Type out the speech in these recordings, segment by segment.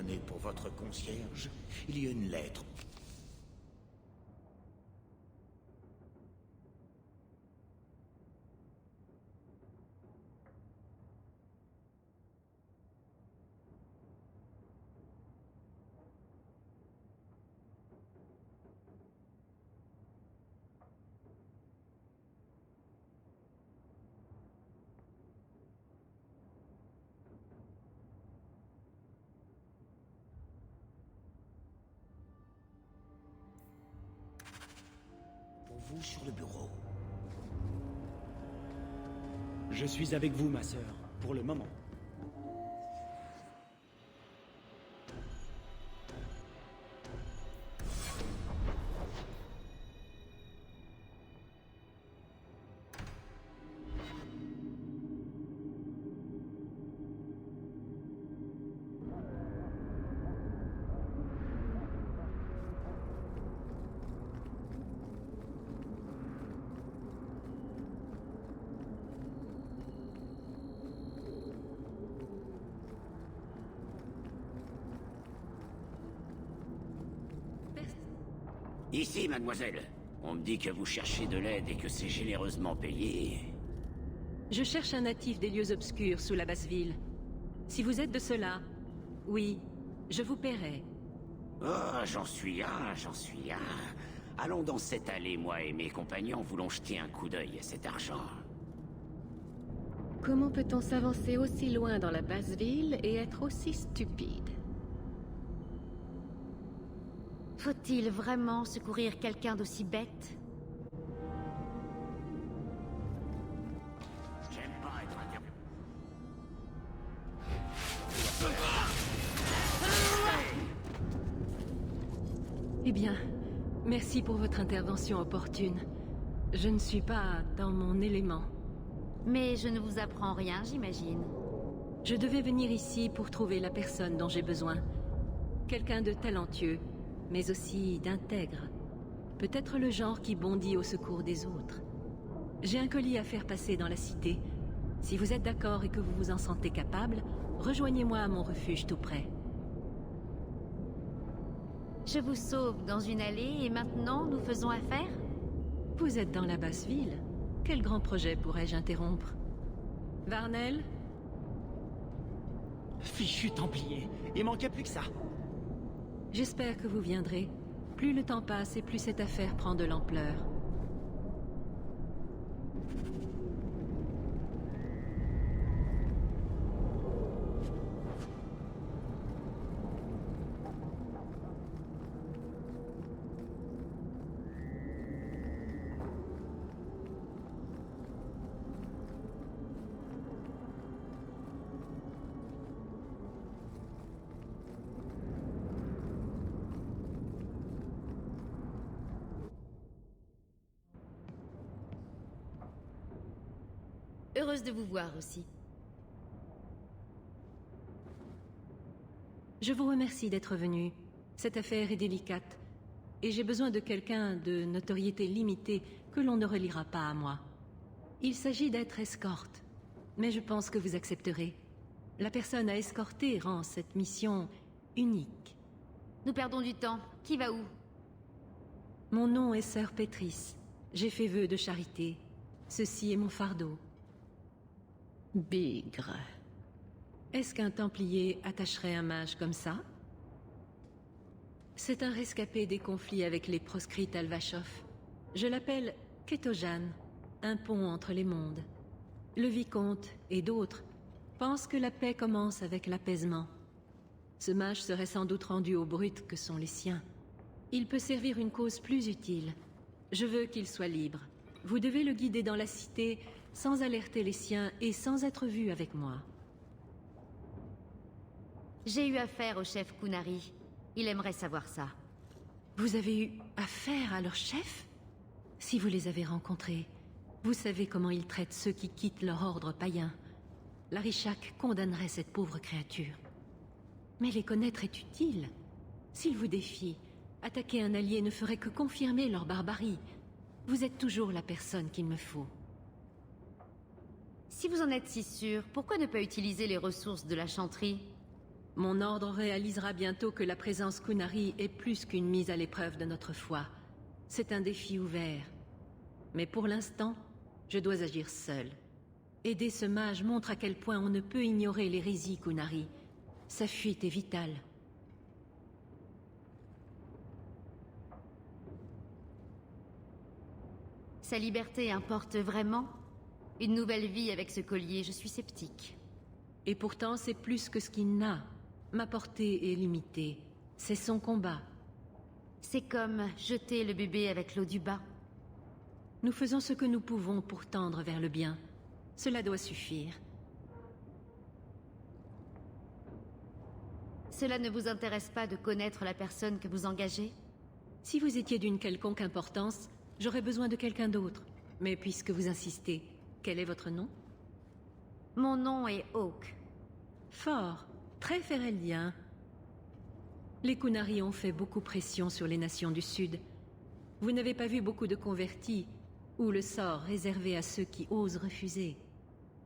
donner pour votre concierge. Il y a une lettre. Pour vous sur le bureau. Je suis avec vous, ma sœur, pour le moment. Ici, mademoiselle. On me dit que vous cherchez de l'aide et que c'est généreusement payé. Je cherche un natif des lieux obscurs sous la basse ville. Si vous êtes de cela, oui, je vous paierai. Oh, j'en suis un, j'en suis un. Allons dans cette allée, moi et mes compagnons voulons jeter un coup d'œil à cet argent. Comment peut-on s'avancer aussi loin dans la basse ville et être aussi stupide? Faut-il vraiment secourir quelqu'un d'aussi bête? J'aime pas être interrompu. Eh bien, merci pour votre intervention opportune. Je ne suis pas dans mon élément. Mais je ne vous apprends rien, j'imagine. Je devais venir ici pour trouver la personne dont j'ai besoin. Quelqu'un de talentueux, mais aussi d'intègre. Peut-être le genre qui bondit au secours des autres. J'ai un colis à faire passer dans la cité. Si vous êtes d'accord et que vous vous en sentez capable, rejoignez-moi à mon refuge tout près. Je vous sauve dans une allée et maintenant nous faisons affaire? Vous êtes dans la basse ville. Quel grand projet pourrais-je interrompre? Varnel? Fichu Templier, il manquait plus que ça. J'espère que vous viendrez. Plus le temps passe et plus cette affaire prend de l'ampleur. Heureuse de vous voir aussi. Je vous remercie d'être venu. Cette affaire est délicate. Et j'ai besoin de quelqu'un de notoriété limitée que l'on ne reliera pas à moi. Il s'agit d'être escorte. Mais je pense que vous accepterez. La personne à escorter rend cette mission unique. Nous perdons du temps. Qui va où? Mon nom est Sœur Pétrice. J'ai fait vœu de charité. Ceci est mon fardeau. Bigre. Est-ce qu'un Templier attacherait un mage comme ça? C'est un rescapé des conflits avec les proscrites Alvachov. Je l'appelle Ketojan, un pont entre les mondes. Le vicomte et d'autres pensent que la paix commence avec l'apaisement. Ce mage serait sans doute rendu aux brutes que sont les siens. Il peut servir une cause plus utile. Je veux qu'il soit libre. Vous devez le guider dans la cité sans alerter les siens et sans être vu avec moi. J'ai eu affaire au chef Kunari. Il aimerait savoir ça. Vous avez eu affaire à leur chef? Si vous les avez rencontrés, vous savez comment ils traitent ceux qui quittent leur ordre païen. L'Arishak condamnerait cette pauvre créature. Mais les connaître est utile. S'ils vous défient, attaquer un allié ne ferait que confirmer leur barbarie. Vous êtes toujours la personne qu'il me faut. Si vous en êtes si sûr, pourquoi ne pas utiliser les ressources de la chanterie? Mon ordre réalisera bientôt que la présence Qunari est plus qu'une mise à l'épreuve de notre foi. C'est un défi ouvert. Mais pour l'instant, je dois agir seul. Aider ce mage montre à quel point on ne peut ignorer l'hérésie Qunari. Sa fuite est vitale. Sa liberté importe vraiment? Une nouvelle vie avec ce collier, je suis sceptique. Et pourtant, c'est plus que ce qu'il n'a. Ma portée est limitée. C'est son combat. C'est comme jeter le bébé avec l'eau du bain. Nous faisons ce que nous pouvons pour tendre vers le bien. Cela doit suffire. Cela ne vous intéresse pas de connaître la personne que vous engagez? Si vous étiez d'une quelconque importance, j'aurais besoin de quelqu'un d'autre. Mais puisque vous insistez, quel est votre nom? Mon nom est Hawke. Fort, très féréldien. Les Qunari ont fait beaucoup pression sur les nations du Sud. Vous n'avez pas vu beaucoup de convertis, ou le sort réservé à ceux qui osent refuser.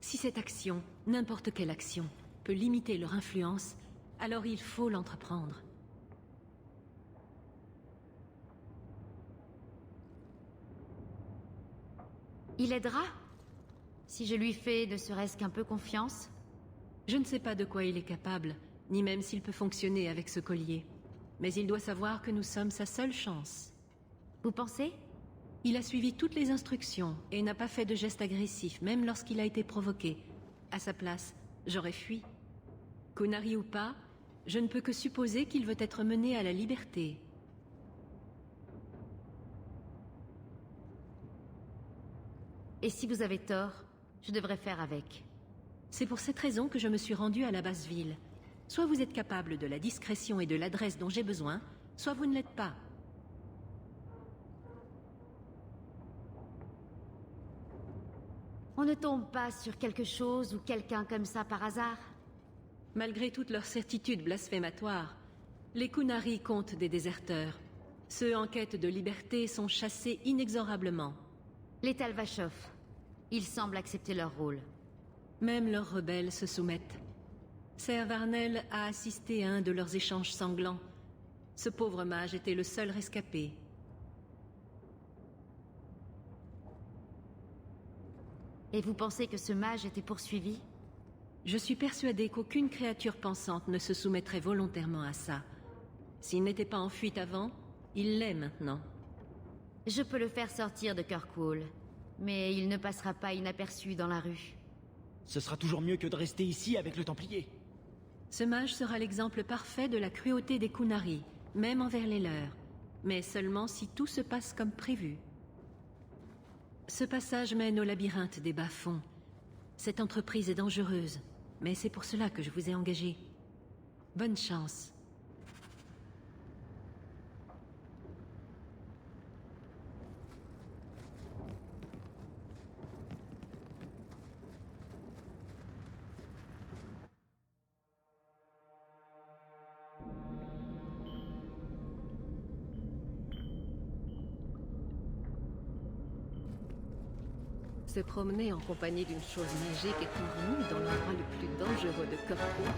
Si cette action, n'importe quelle action, peut limiter leur influence, alors il faut l'entreprendre. Il aidera? Si je lui fais ne serait-ce qu'un peu confiance? Je ne sais pas de quoi il est capable, ni même s'il peut fonctionner avec ce collier. Mais il doit savoir que nous sommes sa seule chance. Vous pensez? Il a suivi toutes les instructions et n'a pas fait de geste agressif, même lorsqu'il a été provoqué. À sa place, j'aurais fui. Qunari ou pas, je ne peux que supposer qu'il veut être mené à la liberté. Et si vous avez tort, je devrais faire avec. C'est pour cette raison que je me suis rendue à la basse ville. Soit vous êtes capable de la discrétion et de l'adresse dont j'ai besoin, soit vous ne l'êtes pas. On ne tombe pas sur quelque chose ou quelqu'un comme ça par hasard? Malgré toutes leurs certitudes blasphématoires, les Qunari comptent des déserteurs. Ceux en quête de liberté sont chassés inexorablement. Les Talvashov. Ils semblent accepter leur rôle. Même leurs rebelles se soumettent. Ser Varnel a assisté à un de leurs échanges sanglants. Ce pauvre mage était le seul rescapé. Et vous pensez que ce mage était poursuivi? Je suis persuadée qu'aucune créature pensante ne se soumettrait volontairement à ça. S'il n'était pas en fuite avant, il l'est maintenant. Je peux le faire sortir de Kirkwall, mais il ne passera pas inaperçu dans la rue. Ce sera toujours mieux que de rester ici avec le Templier. Ce mage sera l'exemple parfait de la cruauté des Qunari, même envers les leurs. Mais seulement si tout se passe comme prévu. Ce passage mène au labyrinthe des bas-fonds. Cette entreprise est dangereuse, mais c'est pour cela que je vous ai engagé. Bonne chance. Se promener en compagnie d'une chose magique est pour nous dans l'endroit le plus dangereux de Kirkwall.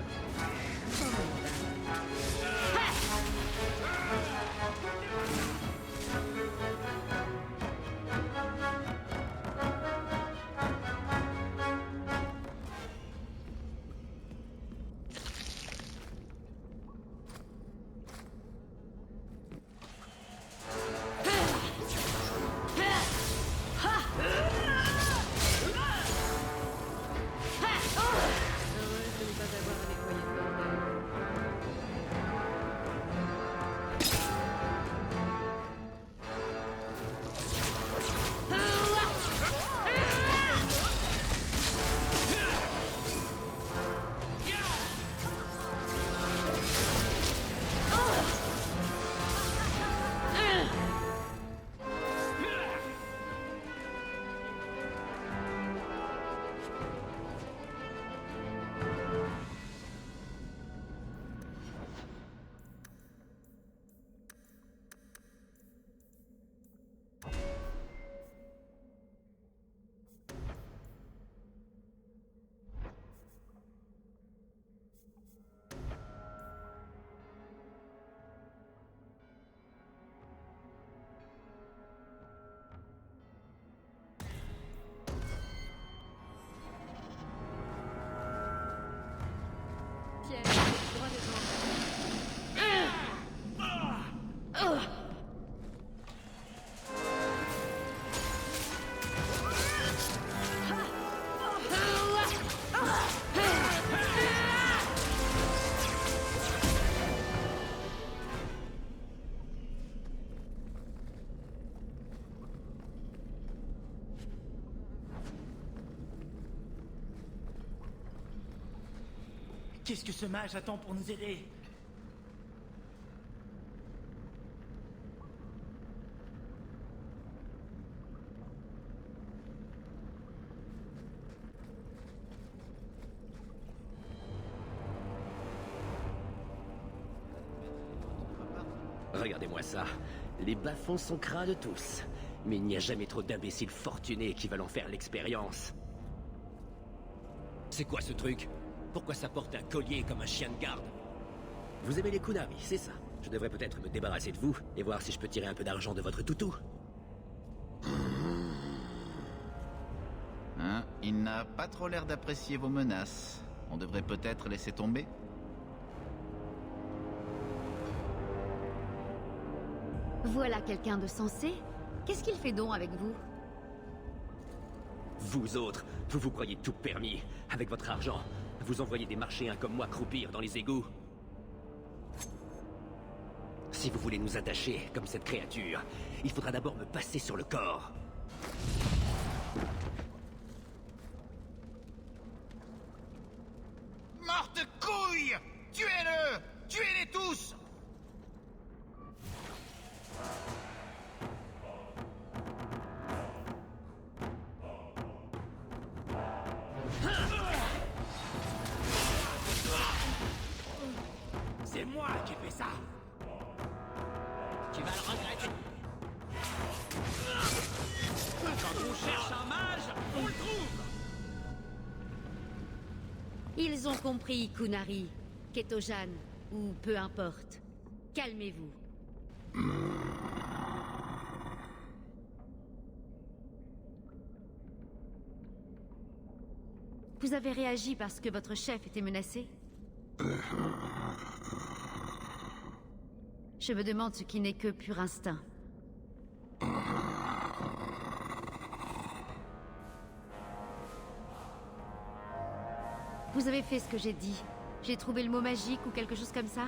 Qu'est-ce que ce mage attend pour nous aider? Regardez-moi ça. Les bas-fonds sont crades tous. Mais il n'y a jamais trop d'imbéciles fortunés qui veulent en faire l'expérience. C'est quoi ce truc? Pourquoi ça porte un collier comme un chien de garde? Vous aimez les kunari, c'est ça. Je devrais peut-être me débarrasser de vous et voir si je peux tirer un peu d'argent de votre toutou. Hein? Il n'a pas trop l'air d'apprécier vos menaces. On devrait peut-être laisser tomber? Voilà quelqu'un de sensé. Qu'est-ce qu'il fait donc avec vous? Vous autres, vous vous croyez tout permis. Avec votre argent, vous envoyez des marchéens comme moi croupir dans les égouts. Si vous voulez nous attacher, comme cette créature, il faudra d'abord me passer sur le corps. Morte couille! Tuez-le! Tuez-les tous! C'est moi qui ai fait ça. Tu vas le regretter. Quand on cherche un mage, on le trouve. Ils ont compris, Kunari, Ketojan, ou peu importe. Calmez-vous. Vous avez réagi parce que votre chef était menacé? Je me demande ce qui n'est que pur instinct. Vous avez fait ce que j'ai dit. J'ai trouvé le mot magique ou quelque chose comme ça?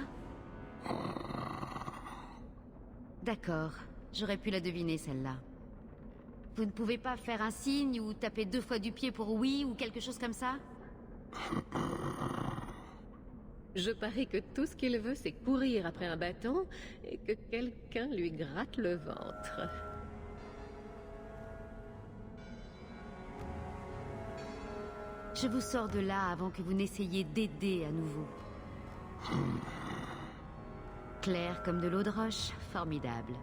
D'accord, j'aurais pu la deviner celle-là. Vous ne pouvez pas faire un signe ou taper 2 fois du pied pour oui ou quelque chose comme ça? Je parie que tout ce qu'il veut, c'est courir après un bâton et que quelqu'un lui gratte le ventre. Je vous sors de là avant que vous n'essayiez d'aider à nouveau. Clair comme de l'eau de roche, formidable.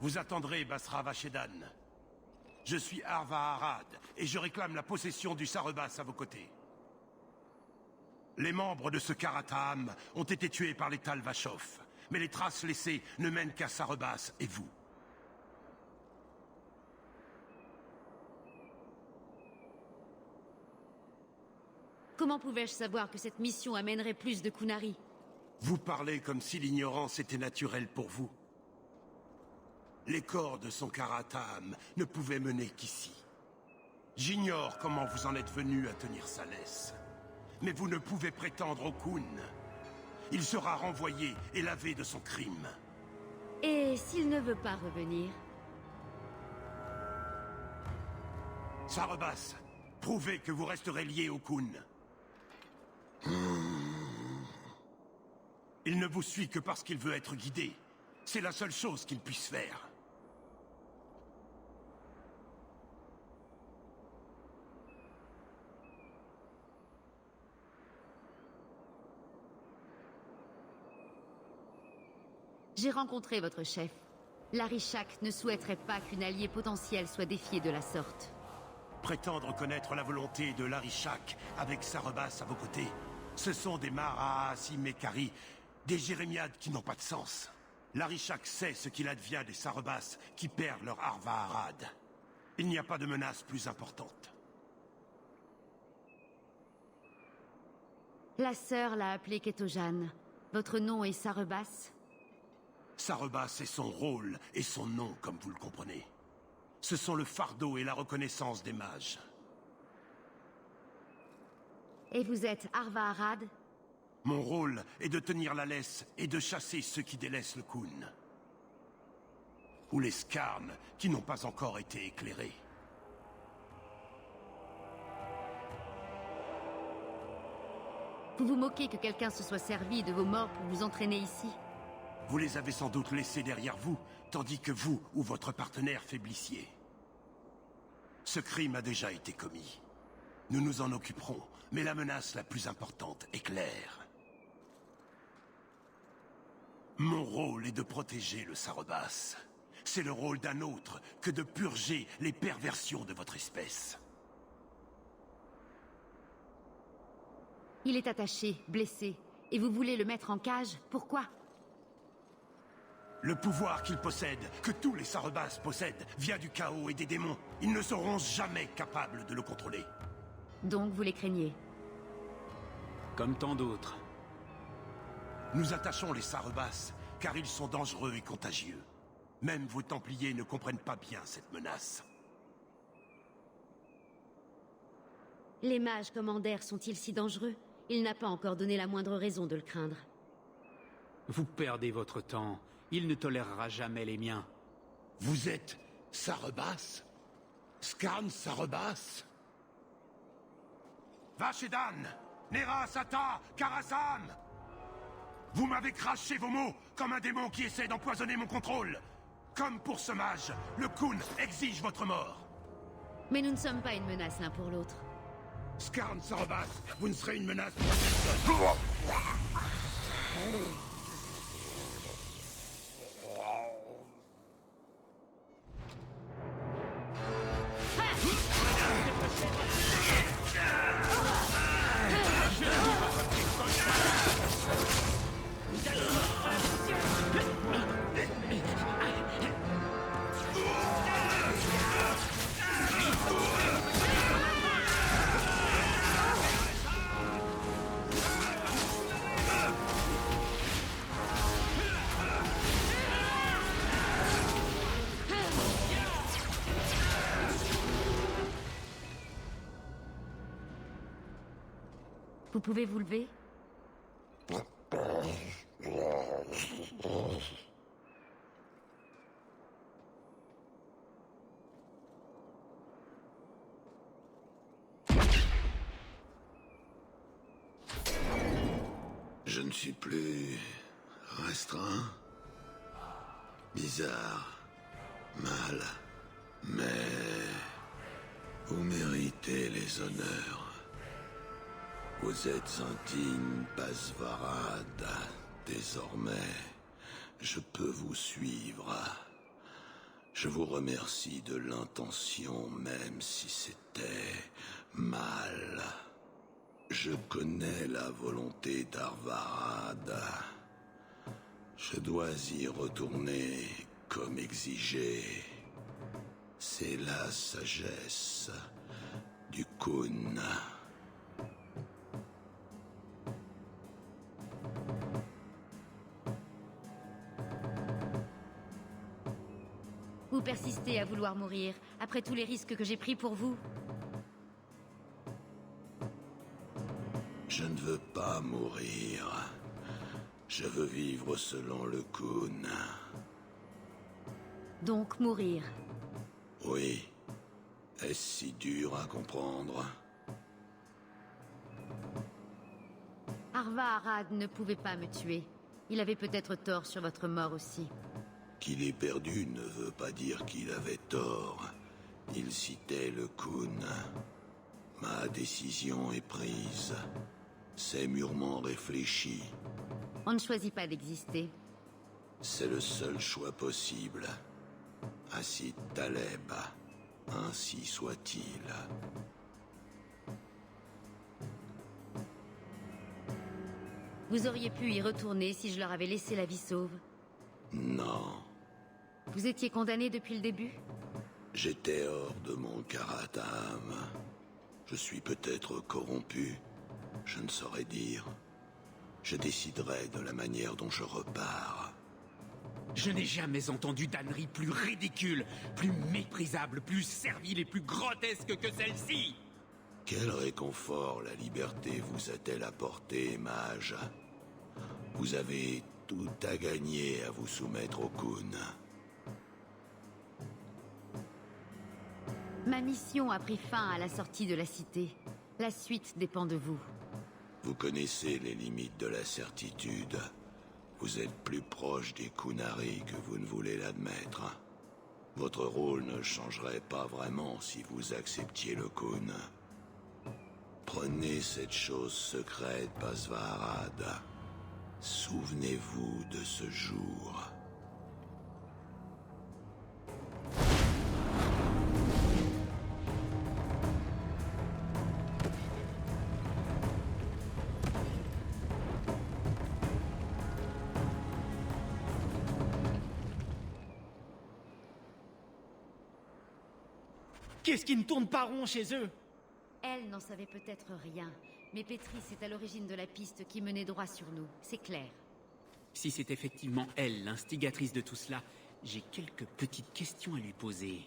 Vous attendrez, Basra Vashedan. Je suis Arva Arad, et je réclame la possession du Sarebas à vos côtés. Les membres de ce Karatam ont été tués par les Tal Vashov, mais les traces laissées ne mènent qu'à Sarebas et vous. Comment pouvais-je savoir que cette mission amènerait plus de Qunari? Vous parlez comme si l'ignorance était naturelle pour vous. Les corps de son Karatam ne pouvaient mener qu'ici. J'ignore comment vous en êtes venu à tenir sa laisse. Mais vous ne pouvez prétendre au Khun. Il sera renvoyé et lavé de son crime. Et s'il ne veut pas revenir? Sarrebas, prouvez que vous resterez lié au Khun. Il ne vous suit que parce qu'il veut être guidé. C'est la seule chose qu'il puisse faire. J'ai rencontré votre chef. L'Arishak ne souhaiterait pas qu'une alliée potentielle soit défiée de la sorte. Prétendre connaître la volonté de l'Arishak avec Sarrebas à vos côtés, ce sont des Marahas Mekari, des jérémiades qui n'ont pas de sens. L'Arishak sait ce qu'il advient des Sarrebas qui perdent leur Arva Arad. Il n'y a pas de menace plus importante. La sœur l'a appelé Ketojan. Votre nom est Sarrebas? Sarrebas est son rôle et son nom, comme vous le comprenez. Ce sont le fardeau et la reconnaissance des mages. Et vous êtes Arva Arad? Mon rôle est de tenir la laisse et de chasser ceux qui délaissent le Khun. Ou les Skarn qui n'ont pas encore été éclairés. Vous vous moquez que quelqu'un se soit servi de vos morts pour vous entraîner ici? Vous les avez sans doute laissés derrière vous, tandis que vous ou votre partenaire faiblissiez. Ce crime a déjà été commis. Nous nous en occuperons, mais la menace la plus importante est claire. Mon rôle est de protéger le Sarrebas. C'est le rôle d'un autre que de purger les perversions de votre espèce. Il est attaché, blessé, et vous voulez le mettre en cage? Pourquoi? Le pouvoir qu'il possède, que tous les Sarrebas possèdent, vient du chaos et des démons. Ils ne seront jamais capables de le contrôler. Donc vous les craignez? Comme tant d'autres. Nous attachons les Sarrebas, car ils sont dangereux et contagieux. Même vos Templiers ne comprennent pas bien cette menace. Les mages commandaires sont-ils si dangereux? Il n'a pas encore donné la moindre raison de le craindre. Vous perdez votre temps. Il ne tolérera jamais les miens. Vous êtes Sarrebas? Skarn Sarrebas? Vashedan, Nera Sata, Karasam! Vous m'avez craché vos mots, comme un démon qui essaie d'empoisonner mon contrôle. Comme pour ce mage, le Khun exige votre mort. Mais nous ne sommes pas une menace l'un pour l'autre. Skarn Sarrebas, vous ne serez une menace pour personne. Vous pouvez vous lever? Je ne suis plus restreint. Bizarre. Mal. Mais vous méritez les honneurs. Vous êtes un digne Pasvarad. Désormais, je peux vous suivre. Je vous remercie de l'intention, même si c'était mal. Je connais la volonté d'Arvarad. Je dois y retourner comme exigé. C'est la sagesse du Khun. Vous persistez à vouloir mourir, après tous les risques que j'ai pris pour vous. Je ne veux pas mourir. Je veux vivre selon le Khun. Donc mourir. Oui. Est-ce si dur à comprendre? Arva Arad ne pouvait pas me tuer. Il avait peut-être tort sur votre mort aussi. Qu'il ait perdu ne veut pas dire qu'il avait tort. Il citait le Khun. Ma décision est prise. C'est mûrement réfléchi. On ne choisit pas d'exister. C'est le seul choix possible. Acid Taleb. Ainsi soit-il. Vous auriez pu y retourner si je leur avais laissé la vie sauve. Non. Vous étiez condamné depuis le début? J'étais hors de mon Karatam. Je suis peut-être corrompu. Je ne saurais dire. Je déciderai de la manière dont je repars. Je n'ai jamais entendu d'ânerie plus ridicule, plus méprisable, plus servile et plus grotesque que celle-ci. Quel réconfort la liberté vous a-t-elle apporté, mage? Vous avez tout à gagner à vous soumettre au Khun. Ma mission a pris fin à la sortie de la cité. La suite dépend de vous. Vous connaissez les limites de la certitude. Vous êtes plus proche des Kunari que vous ne voulez l'admettre. Votre rôle ne changerait pas vraiment si vous acceptiez le Khun. Prenez cette chose secrète, Basvarad. Souvenez-vous de ce jour. Qu'est-ce qui ne tourne pas rond chez eux? Elle n'en savait peut-être rien, mais Pétrice est à l'origine de la piste qui menait droit sur nous, c'est clair. Si c'est effectivement elle, l'instigatrice de tout cela, j'ai quelques petites questions à lui poser.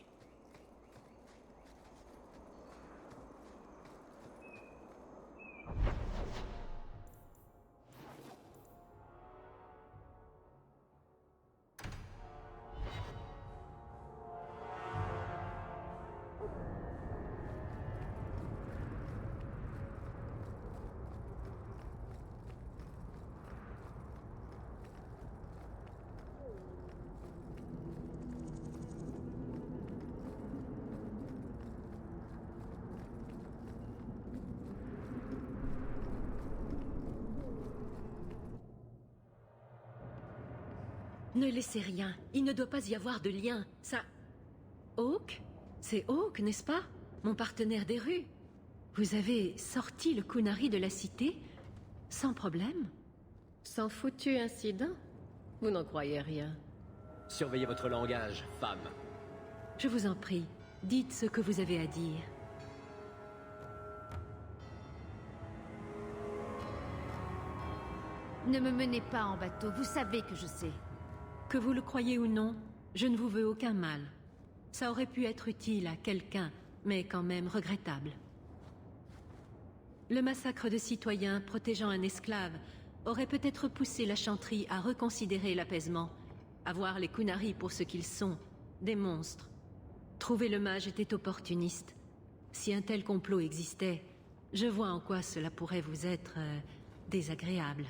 Ne laissez rien. Il ne doit pas y avoir de lien. Ça... Hawk? C'est Hawk, n'est-ce pas? Mon partenaire des rues. Vous avez sorti le Kunari de la cité sans problème? Sans foutu incident? Vous n'en croyez rien. Surveillez votre langage, femme. Je vous en prie, dites ce que vous avez à dire. Ne me menez pas en bateau, vous savez que je sais. Que vous le croyez ou non, je ne vous veux aucun mal. Ça aurait pu être utile à quelqu'un, mais quand même regrettable. Le massacre de citoyens protégeant un esclave aurait peut-être poussé la chanterie à reconsidérer l'apaisement, à voir les Kunari pour ce qu'ils sont, des monstres. Trouver le mage était opportuniste. Si un tel complot existait, je vois en quoi cela pourrait vous être désagréable.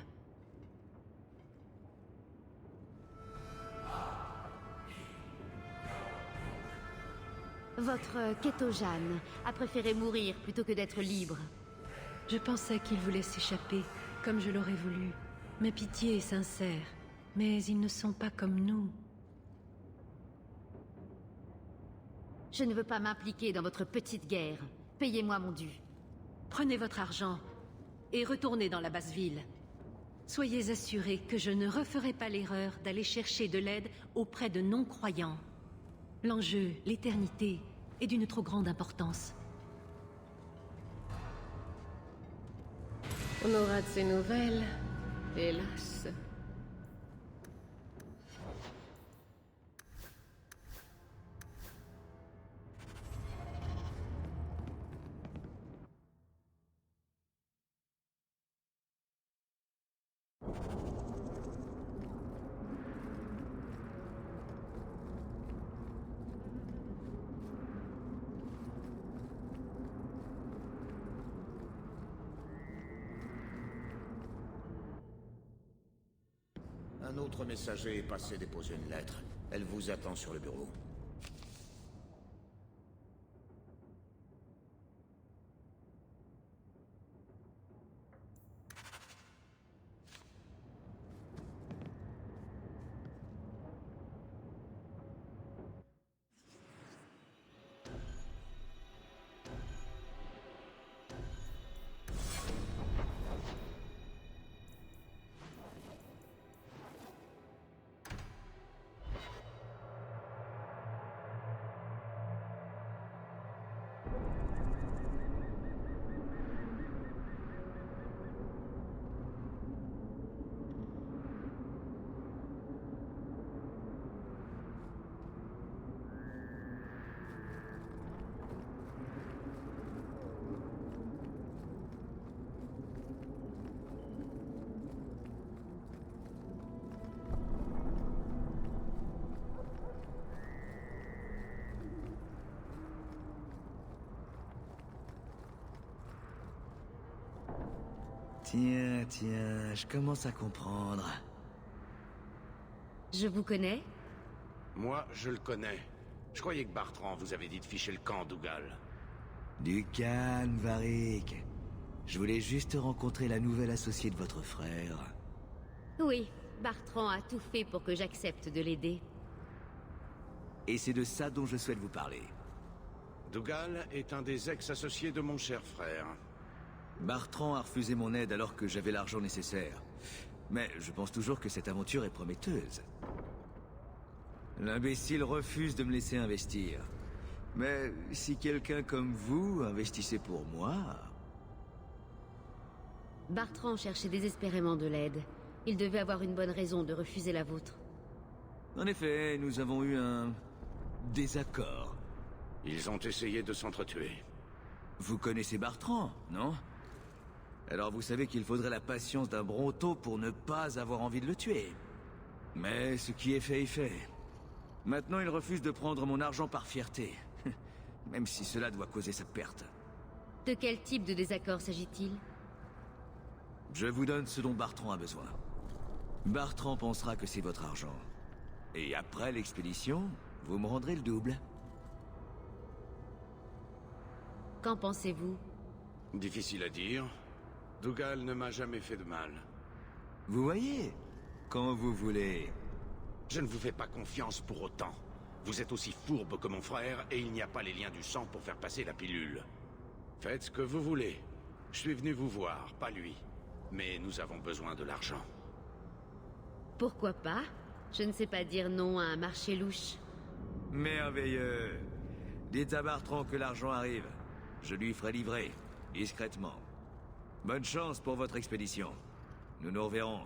Votre Ketojan a préféré mourir plutôt que d'être libre. Je pensais qu'il voulait s'échapper, comme je l'aurais voulu. Ma pitié est sincère, mais ils ne sont pas comme nous. Je ne veux pas m'impliquer dans votre petite guerre. Payez-moi mon dû. Prenez votre argent et retournez dans la basse ville. Soyez assurés que je ne referai pas l'erreur d'aller chercher de l'aide auprès de non-croyants. L'enjeu, l'éternité, est d'une trop grande importance. On aura de ces nouvelles, hélas. Un autre messager est passé déposer une lettre. Elle vous attend sur le bureau. Tiens, je commence à comprendre. Je vous connais? Moi, je le connais. Je croyais que Bartrand vous avait dit de ficher le camp, Dougal. Du calme, Varric. Je voulais juste rencontrer la nouvelle associée de votre frère. Oui, Bartrand a tout fait pour que j'accepte de l'aider. Et c'est de ça dont je souhaite vous parler. Dougal est un des ex-associés de mon cher frère. Bartrand a refusé mon aide alors que j'avais l'argent nécessaire. Mais je pense toujours que cette aventure est prometteuse. L'imbécile refuse de me laisser investir. Mais si quelqu'un comme vous investissait pour moi... Bartrand cherchait désespérément de l'aide. Il devait avoir une bonne raison de refuser la vôtre. En effet, nous avons eu un... désaccord. Ils ont essayé de s'entretuer. Vous connaissez Bartrand, non? Alors vous savez qu'il faudrait la patience d'un Bronto pour ne pas avoir envie de le tuer. Mais ce qui est fait est fait. Maintenant, il refuse de prendre mon argent par fierté. Même si cela doit causer sa perte. De quel type de désaccord s'agit-il? Je vous donne ce dont Bartrand a besoin. Bartrand pensera que c'est votre argent. Et après l'expédition, vous me rendrez le double. Qu'en pensez-vous? Difficile à dire. Dougal ne m'a jamais fait de mal. Vous voyez, quand vous voulez. Je ne vous fais pas confiance pour autant. Vous êtes aussi fourbe que mon frère, et il n'y a pas les liens du sang pour faire passer la pilule. Faites ce que vous voulez. Je suis venu vous voir, pas lui. Mais nous avons besoin de l'argent. Pourquoi pas? Je ne sais pas dire non à un marché louche. Merveilleux. Dites à Bartrand que l'argent arrive. Je lui ferai livrer, discrètement. Bonne chance pour votre expédition. Nous nous reverrons.